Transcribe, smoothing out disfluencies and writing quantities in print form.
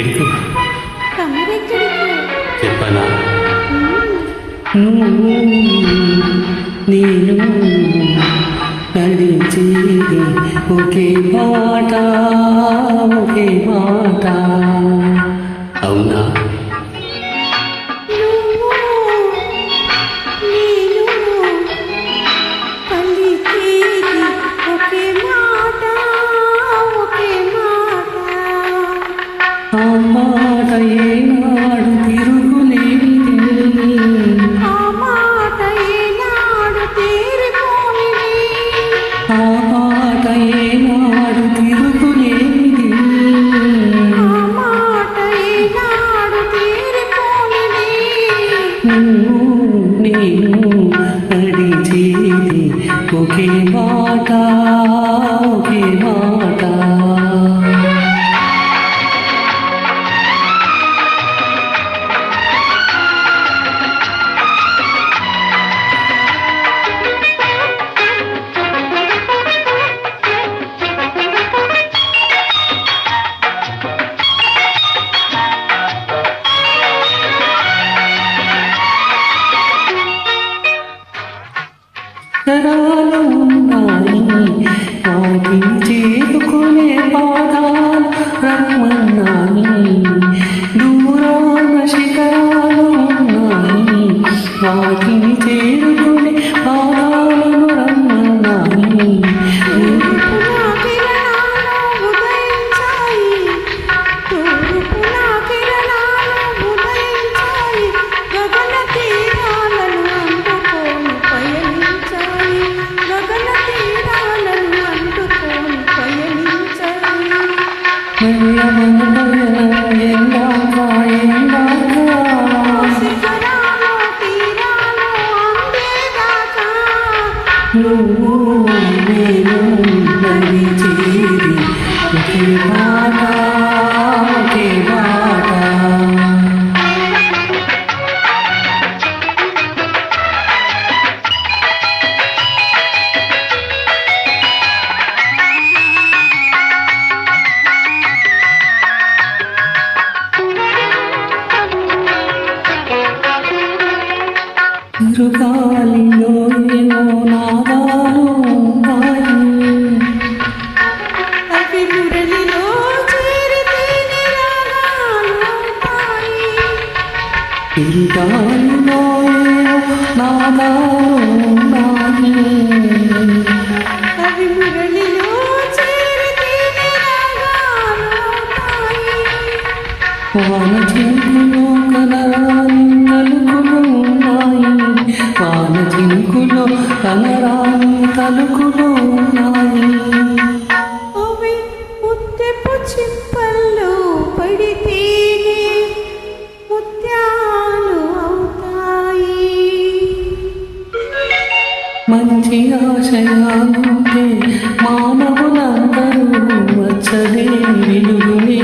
ఎక్కడికి చెప్పనా? నేను నడిచేది ఒకే మాట, ఒకే మాట. అవునా? ఆ మాట ఏనాడు తిరుగులేనిది, ఆ మాట ఏనాడు తీరిపోనిది, ఆ మాట ఏనాడు తిరుగులేనిది, ఆ మాట ఏనాడు తీరిపోనిది. నేను నడిచేది ఒకే మాట, ఒకే మాట. తరాలు ఉన్నాయి వాటిని చేరుకునే పాదాలు రమ్మన్నాయి, దూరాన శిఖరాలు ఉన్నాయి వాటిని చేరుకునే పాదాలను రమ్మన్నాయి. తూర్పున కిరణాలు ఉదయించాయి, తూర్పున కిరణాలు ఉదయించాయి, గగన తీరాలను అందుకొని పయనించాయి, గగన తీరాలను అందుకొని పయనించాయి. ఎందాక ఎందాక శిఖరాలు తీరాలు అందేదాకా నువ్వు నేను నడిచేది ఒకే మాట, ఒకే మాట. తిరుగాలిలో ఏమో నాదాలు ఉన్నాయి, అవి మురళిలో చేరితేనే రాగాలు అవుతాయి. తిరుగాలిలో ఏమో నాదాలు ఉన్నాయి, అవి మురళిలో చేరితేనే రాగాలు అవుతాయి. వాన చినుకులో కనరాని తలుకులు ఉన్నాయి, వాన చినుకులో కనరాని తలుకులు ఉన్నాయి. అవి ముత్యపు చిప్పల్లో పడితేనే ముత్యాలు అవుతాయి. మంచి ఆశయాలుంటే మానవులందరూ వచ్చలే వెలుగునే